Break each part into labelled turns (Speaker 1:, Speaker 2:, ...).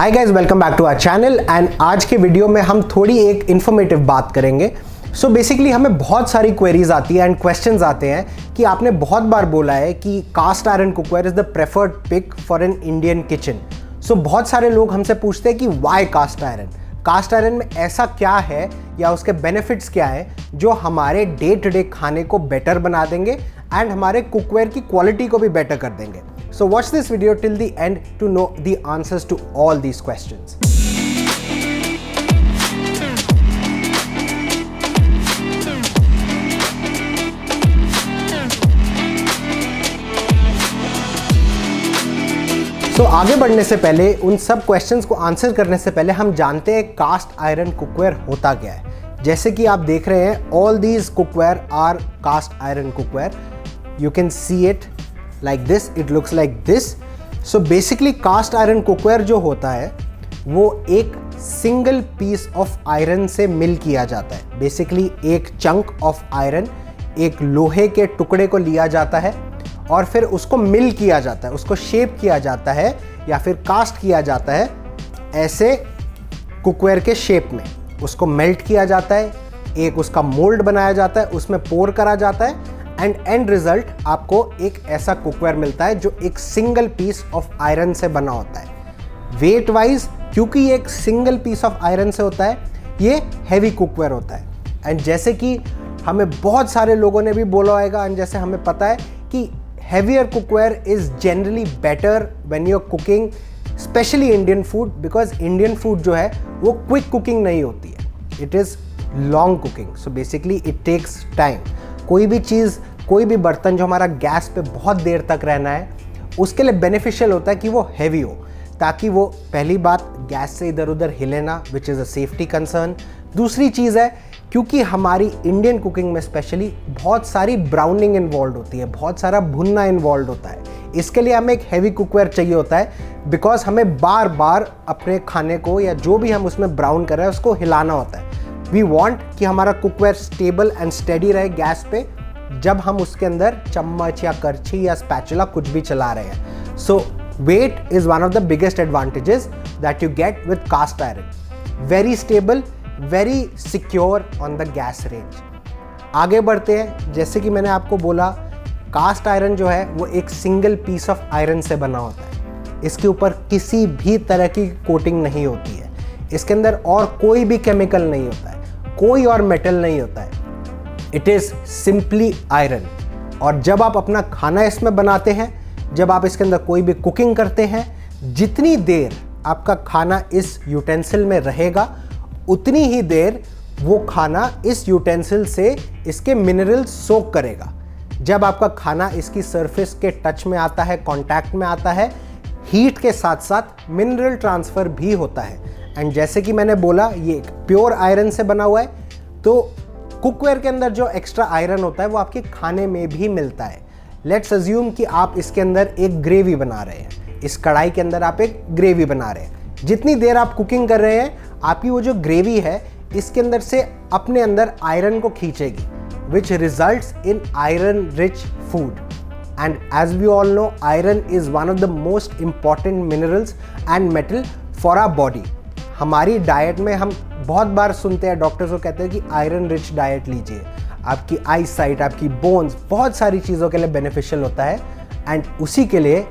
Speaker 1: Hi guys, welcome back to our channel. And आज के video में हम थोड़ी एक इन्फॉर्मेटिव बात करेंगे। सो बेसिकली हमें बहुत सारी क्वेरीज आती है एंड क्वेश्चंस आते हैं कि आपने बहुत बार बोला है कि cast iron cookware is the preferred pick for an Indian kitchen. So बहुत सारे लोग हमसे पूछते हैं कि why cast iron, cast iron में ऐसा क्या है या उसके बेनिफिट्स क्या है जो हमारे डे टू डे खाने को बेटर बना देंगे एंड हमारे कुकवेयर की क्वालिटी को भी बेटर कर देंगे। So watch this video till the end to know the answers to all these questions. So आगे बढ़ने से पहले, उन सब क्वेश्चंस को आंसर करने से पहले हम जानते हैं कास्ट आयरन कुकवेयर होता क्या है। जैसे कि आप देख रहे हैं, all these cookware are cast iron cookware. You can see it like this, it looks like this. So basically cast iron cookware जो होता है वो एक सिंगल पीस ऑफ आयरन से मिल किया जाता है। बेसिकली एक चंक ऑफ आयरन, एक लोहे के टुकड़े को लिया जाता है और फिर उसको मिल किया जाता है, उसको शेप किया जाता है या फिर कास्ट किया जाता है ऐसे कुकवेयर के शेप में। उसको मेल्ट किया जाता है, एक उसका मोल्ड बनाया जाता है, उसमें पोर करा जाता है एंड एंड रिजल्ट आपको एक ऐसा कुकवेयर मिलता है जो एक सिंगल पीस ऑफ आयरन से बना होता है। वेट वाइज, क्योंकि ये एक सिंगल पीस ऑफ आयरन से होता है, ये हैवी कुकवेयर होता है। एंड जैसे कि हमें बहुत सारे लोगों ने भी बोला होगा एंड जैसे हमें पता है कि heavier cookware is generally better when you are cooking specially Indian food, because Indian food जो है वो क्विक कुकिंग नहीं होती है, it is long cooking. So basically it takes time. कोई भी चीज़, कोई भी बर्तन जो हमारा गैस पे बहुत देर तक रहना है, उसके लिए बेनिफिशियल होता है कि वो हैवी हो, ताकि वो पहली बात गैस से इधर उधर हिले ना, which is a safety concern. दूसरी चीज़ है, क्योंकि हमारी इंडियन कुकिंग में स्पेशली बहुत सारी ब्राउनिंग इन्वॉल्व होती है, बहुत सारा भुनना इन्वॉल्व होता है। इसके लिए हमें एक हैवी कुकवेयर चाहिए होता है, बिकॉज हमें बार बार अपने खाने को या जो भी हम उसमें ब्राउन कर रहे हैं उसको हिलाना होता है। वी वॉन्ट कि हमारा कुकवेयर स्टेबल एंड स्टेडी रहे गैस पे जब हम उसके अंदर चम्मच या करछी या स्पैचुला कुछ भी चला रहे हैं। So weight is one of the biggest advantages that you get with cast iron. Very stable, very secure on the gas range. आगे बढ़ते हैं। जैसे कि मैंने आपको बोला, कास्ट आयरन जो है वो एक सिंगल पीस ऑफ आयरन से बना होता है। इसके ऊपर किसी भी तरह की कोटिंग नहीं होती है, इसके अंदर और कोई भी केमिकल नहीं होता है, कोई और मेटल नहीं होता है। It is simply iron. और जब आप अपना खाना इसमें बनाते हैं, जब आप इसके अंदर कोई भी कुकिंग करते हैं, जितनी देर आपका खाना इस यूटेंसिल में रहेगा उतनी ही देर वो खाना इस यूटेंसिल से इसके मिनरल सोक करेगा। जब आपका खाना इसकी सरफेस के टच में आता है, कांटेक्ट में आता है, हीट के साथ साथ मिनरल ट्रांसफ़र भी होता है। एंड जैसे कि मैंने बोला, ये एक प्योर आयरन से बना हुआ है, तो कुकवेयर के अंदर जो एक्स्ट्रा आयरन होता है वो आपके खाने में भी मिलता है। लेट्स अज्यूम कि आप इसके अंदर एक ग्रेवी बना रहे हैं, इस कढ़ाई के अंदर आप एक ग्रेवी बना रहे हैं। जितनी देर आप कुकिंग कर रहे हैं, आपकी वो जो ग्रेवी है इसके अंदर से अपने अंदर आयरन को खींचेगी, which results in iron rich food. And as we all know, iron is one of the most important minerals and metal for our body. हमारी डाइट में हम बहुत बार सुनते हैं, डॉक्टर्स को कहते हैं कि आयरन रिच डाइट लीजिए, आपकी आई साइट, आपकी बोन्स, बहुत सारी चीज़ों के लिए बेनिफिशियल होता है। एंड उसी के लिए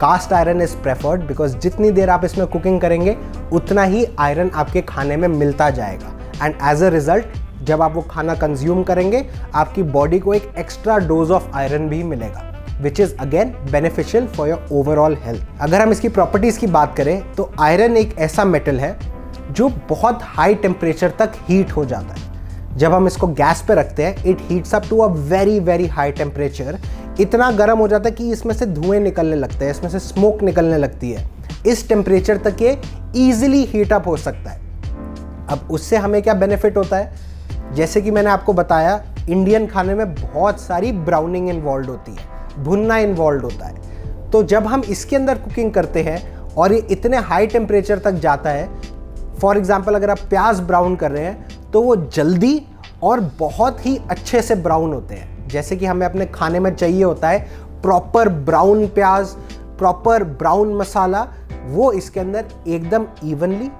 Speaker 1: cast iron is preferred, because जितनी देर आप इसमें कुकिंग करेंगे उतना ही आयरन आपके खाने में मिलता जाएगा। एंड एज अ रिजल्ट जब आप वो खाना कंज्यूम करेंगे, आपकी बॉडी को एक एक्स्ट्रा डोज ऑफ आयरन भी मिलेगा, which is again beneficial for your overall health. अगर हम इसकी प्रॉपर्टीज़ की बात करें तो आयरन एक ऐसा मेटल है जो बहुत हाई टेम्परेचर तक हीट हो जाता है। जब हम इसको गैस पे रखते हैं, it heats up to a very very high temperature. इतना गर्म हो जाता है कि इसमें से धुएं निकलने लगते हैं, इसमें से स्मोक निकलने लगती है। इस टेम्परेचर तक ये ईजिली हीट अप हो सकता है। अब उससे हमें क्या बेनिफिट होता है? जैसे कि मैंने आपको बताया, इंडियन खाने में बहुत सारी ब्राउनिंग इन्वॉल्व होती है, भुनना इन्वॉल्व होता है। तो जब हम इसके अंदर कुकिंग करते हैं और ये इतने हाई टेम्परेचर तक जाता है, फॉर एग्जाम्पल अगर आप प्याज ब्राउन कर रहे हैं तो वो जल्दी और बहुत ही अच्छे से ब्राउन होते हैं। जैसे कि हमें अपने खाने में चाहिए होता है प्रॉपर ब्राउन प्याज, प्रॉपर ब्राउन मसाला, वो इसके अंदर एकदम इवनली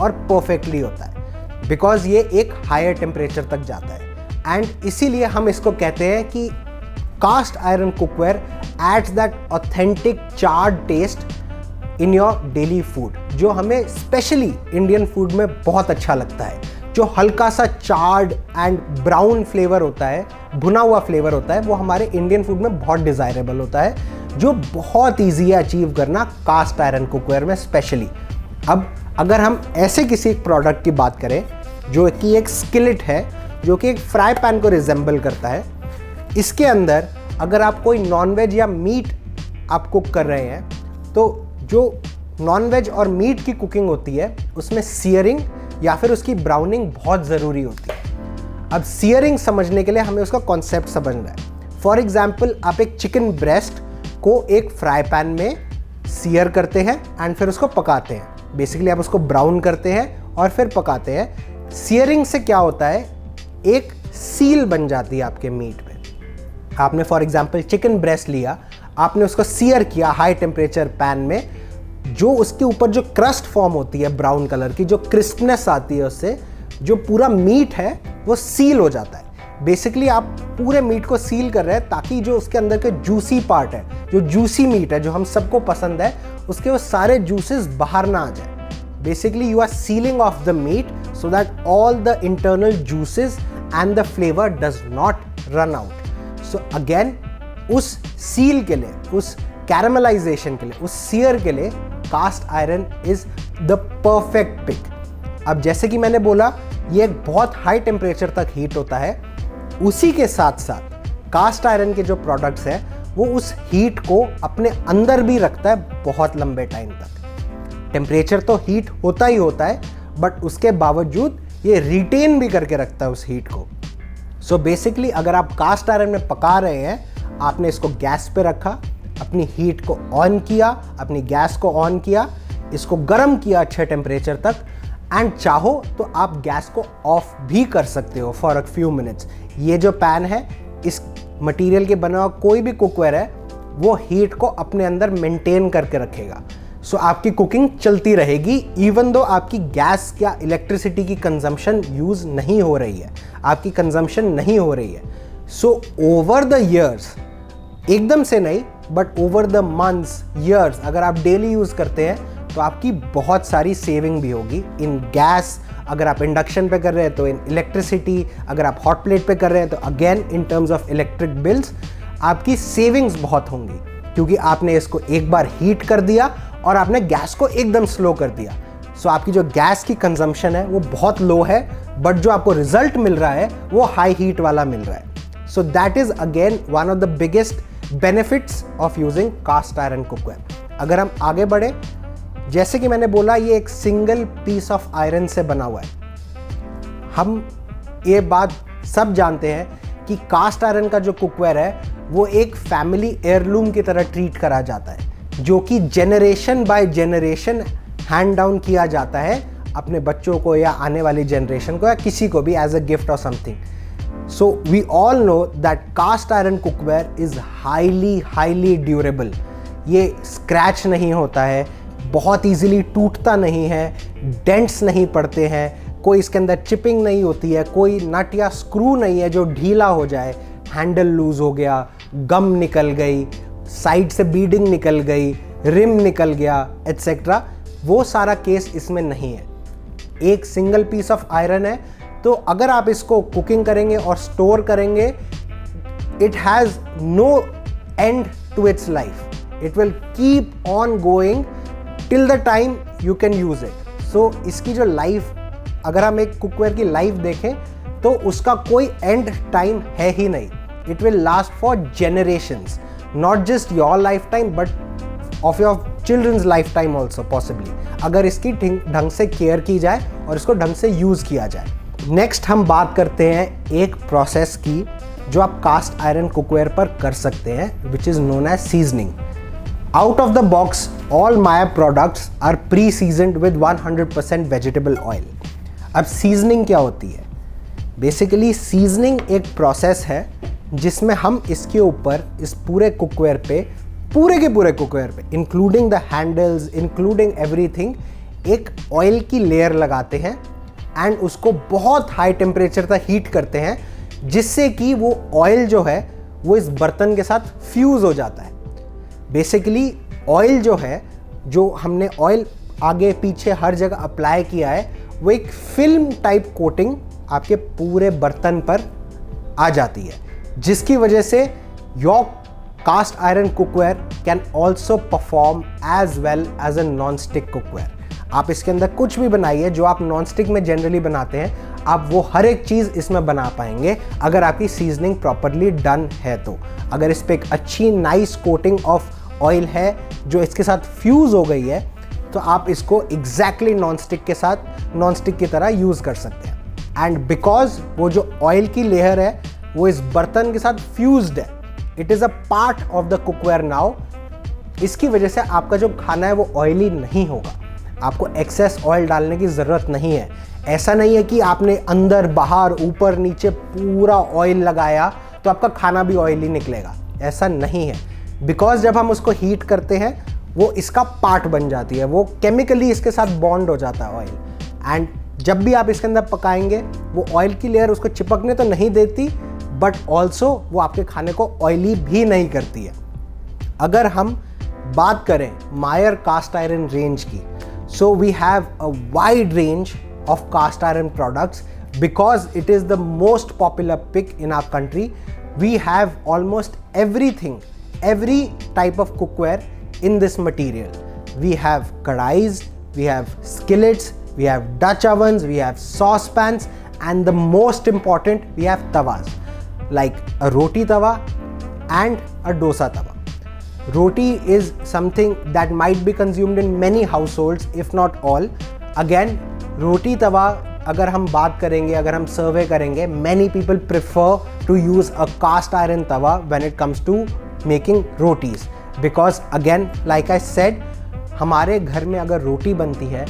Speaker 1: और परफेक्टली होता है, बिकॉज ये एक हायर टेम्परेचर तक जाता है। एंड इसीलिए हम इसको कहते हैं कि cast iron cookware adds that authentic charred taste in your daily food, जो हमें स्पेशली इंडियन फूड में बहुत अच्छा लगता है। जो हल्का सा चार्ड एंड ब्राउन फ्लेवर होता है, भुना हुआ फ्लेवर होता है, वो हमारे इंडियन फूड में बहुत डिज़ायरेबल होता है, जो बहुत ईजी है अचीव करना कास्ट आयरन कुकवेयर में स्पेशली। अब अगर हम ऐसे किसी एक प्रोडक्ट की बात करें जो कि एक स्किलेट है, जो कि एक फ्राई पैन को रिजेंबल करता है, इसके अंदर अगर आप कोई नॉनवेज या मीट आप कुक कर रहे हैं, तो जो नॉनवेज और मीट की कुकिंग होती है उसमें सीयरिंग या फिर उसकी ब्राउनिंग बहुत ज़रूरी होती है। अब सीयरिंग समझने के लिए हमें उसका कॉन्सेप्ट समझना है। फॉर एग्जाम्पल, आप एक चिकन ब्रेस्ट को एक फ्राई पैन में सीयर करते हैं एंड फिर उसको पकाते हैं। बेसिकली आप उसको ब्राउन करते हैं और फिर पकाते हैं। सीयरिंग से क्या होता है, एक सील बन जाती है आपके मीट में। आपने फॉर एग्जाम्पल चिकन ब्रेस्ट लिया, आपने उसको सीयर किया हाई टेम्परेचर पैन में, जो उसके ऊपर जो क्रस्ट फॉर्म होती है ब्राउन कलर की, जो क्रिस्पनेस आती है उससे, जो पूरा मीट है वो सील हो जाता है। बेसिकली आप पूरे मीट को सील कर रहे हैं ताकि जो उसके अंदर के जूसी पार्ट है, जो जूसी मीट है, जो हम सबको पसंद है, उसके वो सारे जूसेस बाहर ना आ जाए। Basically you are sealing off the meat so that all the internal juices and the flavour does not run out. So again उस सील के लिए, उस कैरामलाइजेशन के लिए, उस सीयर के लिए cast iron is the perfect pick. अब जैसे कि मैंने बोला, ये एक बहुत हाई टेम्परेचर तक हीट होता है। उसी के साथ साथ कास्ट आयरन के जो प्रोडक्ट्स हैं वो उस हीट को अपने अंदर भी रखता है बहुत लंबे टाइम तक। टेम्परेचर तो हीट होता ही होता है, बट उसके बावजूद ये रिटेन भी करके रखता है उस हीट को। सो बेसिकली अगर आप कास्ट आयरन में पका रहे हैं, आपने इसको गैस पे रखा, अपनी हीट को ऑन किया, अपनी गैस को ऑन किया, इसको गर्म किया अच्छे टेम्परेचर तक, एंड चाहो तो आप गैस को ऑफ भी कर सकते हो फॉर अ फ्यू मिनट्स। ये जो पैन है, इस मटेरियल के बना हुआ कोई भी कुकवेयर है, वो हीट को अपने अंदर मेंटेन करके रखेगा। सो आपकी कुकिंग चलती रहेगी, इवन दो आपकी गैस या इलेक्ट्रिसिटी की कंजम्पशन यूज़ नहीं हो रही है, आपकी कंजम्पशन नहीं हो रही है। सो ओवर द ईयर्स, एकदम से नहीं but over the months, years, अगर आप डेली यूज़ करते हैं तो आपकी बहुत सारी सेविंग भी होगी इन गैस। अगर आप इंडक्शन पे कर रहे हैं तो इन इलेक्ट्रिसिटी, अगर आप हॉट प्लेट पे कर रहे हैं तो again in terms of electric bills आपकी सेविंग्स बहुत होंगी, क्योंकि आपने इसको एक बार हीट कर दिया और आपने गैस को एकदम स्लो कर दिया। सो आपकी जो गैस की कंजम्पशन है वो बहुत लो है, बट जो आपको रिजल्ट मिल रहा है वो हाई हीट वाला मिल रहा है। So that is again one of the biggest benefits of using cast iron cookware. अगर हम आगे बढ़े, जैसे कि मैंने बोला, ये एक सिंगल पीस ऑफ आयरन से बना हुआ है। हम ये बात सब जानते हैं कि कास्ट आयरन का जो कुकवेयर है वो एक फैमिली एयरलूम की तरह ट्रीट करा जाता है, जो कि generation by generation hand down किया जाता है अपने बच्चों को या आने वाली जनरेशन को या किसी को भी एज अ गिफ्ट और something. So we all know that cast iron cookware is highly durable. ये स्क्रैच नहीं होता है, बहुत इजीली टूटता नहीं है, डेंट्स नहीं पड़ते हैं, कोई इसके अंदर चिपिंग नहीं होती है, कोई नट या स्क्रू नहीं है जो ढीला हो जाए, हैंडल लूज हो गया, गम निकल गई, साइड से बीडिंग निकल गई, रिम निकल गया, एट्सेट्रा। वो सारा केस इसमें नहीं है। एक सिंगल पीस ऑफ आयरन है, तो अगर आप इसको कुकिंग करेंगे और स्टोर करेंगे, it has no end to its life. It will keep on going till the time you can use it. So इसकी जो लाइफ, अगर हम एक कुकवेयर की लाइफ देखें तो उसका कोई एंड टाइम है ही नहीं। It will last for generations, not just your lifetime but of your children's lifetime also possibly, अगर इसकी ढंग से केयर की जाए और इसको ढंग से यूज़ किया जाए। नेक्स्ट हम बात करते हैं एक प्रोसेस की जो आप कास्ट आयरन कुकवेयर पर कर सकते हैं, which is known as seasoning. Out of the box all my products are pre seasoned with 100% vegetable oil. अब सीजनिंग क्या होती है? बेसिकली सीजनिंग एक प्रोसेस है जिसमें हम इसके ऊपर, इस पूरे कुकवेयर पे पूरे के पूरे कुकवेयर पे, including the handles, including everything, एक ऑयल की लेयर लगाते हैं एंड उसको बहुत हाई टेम्परेचर तक हीट करते हैं, जिससे कि वो ऑयल जो है वो इस बर्तन के साथ फ्यूज़ हो जाता है। बेसिकली ऑयल जो है, जो हमने ऑयल आगे पीछे हर जगह अप्लाई किया है, वो एक फिल्म टाइप कोटिंग आपके पूरे बर्तन पर आ जाती है, जिसकी वजह से your cast iron cookware can also perform as well as a non stick cookware. आप इसके अंदर कुछ भी बनाइए जो आप नॉन स्टिक में जनरली बनाते हैं, आप वो हर एक चीज़ इसमें बना पाएंगे अगर आपकी सीजनिंग प्रॉपरली डन है तो। अगर इस पर एक अच्छी नाइस कोटिंग ऑफ ऑयल है जो इसके साथ फ्यूज़ हो गई है, तो आप इसको एग्जैक्टली नॉन स्टिक के साथ नॉन स्टिक की तरह यूज़ कर सकते हैं। एंड बिकॉज वो जो ऑयल की लेयर है वो इस बर्तन के साथ फ्यूज्ड है, it is a part of the cookware now, इसकी वजह से आपका जो खाना है वो ऑयली नहीं होगा। आपको एक्सेस ऑयल डालने की ज़रूरत नहीं है। ऐसा नहीं है कि आपने अंदर बाहर ऊपर नीचे पूरा ऑयल लगाया तो आपका खाना भी ऑयली निकलेगा, ऐसा नहीं है। बिकॉज जब हम उसको हीट करते हैं वो इसका पार्ट बन जाती है, वो केमिकली इसके साथ बॉन्ड हो जाता है ऑयल। एंड जब भी आप इसके अंदर पकाएंगे वो ऑयल की लेयर उसको चिपकने तो नहीं देती, बट ऑल्सो वो आपके खाने को ऑयली भी नहीं करती है। अगर हम बात करें मायर कास्ट आयरन रेंज की, so we have a wide range of cast iron products because it is the most popular pick in our country. We have almost everything, every type of cookware in this material. We have kadais, we have skillets, we have Dutch ovens, we have saucepans, and the most important, we have tawas like a roti tawa and a dosa tawa. Roti is something that might be consumed in many households, if not all. Again, roti tawa अगर हम बात करेंगे, अगर हम सर्वे करेंगे, many people prefer to use a cast iron tawa when it comes to making rotis. Because again, like I said, हमारे घर में अगर रोटी बनती है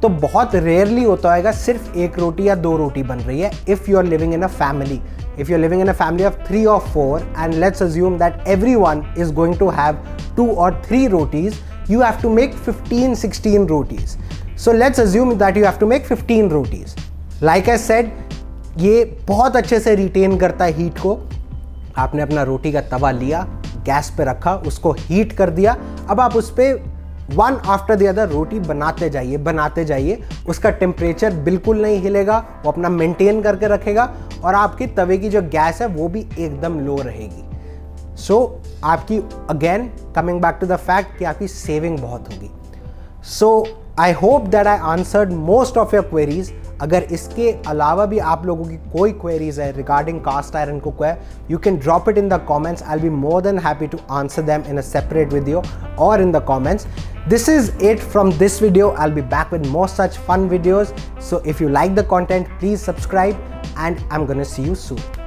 Speaker 1: तो बहुत रेयरली होता होगा सिर्फ एक रोटी या दो रोटी बन रही है। If you are living in a family, if you're living in a family of 3 or 4, and let's assume that everyone is going to have 2 or 3 rotis, you have to make 15-16 rotis. So let's assume that you have to make 15 rotis. Like I said, ये बहुत अच्छे से retain करता है heat को। आपने अपना रोटी का तवा लिया, गैस पे रखा, उसको हीट कर दिया, अब आप उस पर वन आफ्टर द अदर रोटी बनाते जाइए। उसका टेम्परेचर बिल्कुल नहीं हिलेगा, वो अपना मेंटेन करके रखेगा और आपकी तवे की जो गैस है वो भी एकदम लो रहेगी। सो आपकी again coming back to the fact कि आपकी सेविंग बहुत होगी। So I hope that I answered most of your queries. अगर इसके अलावा भी आप लोगों की कोई क्वेरीज है regarding cast iron cookware, you can drop it in the comments. I'll be more than happy to answer them in a separate video or in the comments. This is it from this video. I'll be back with more such fun videos. So if you like the content, please subscribe and I'm gonna see you soon.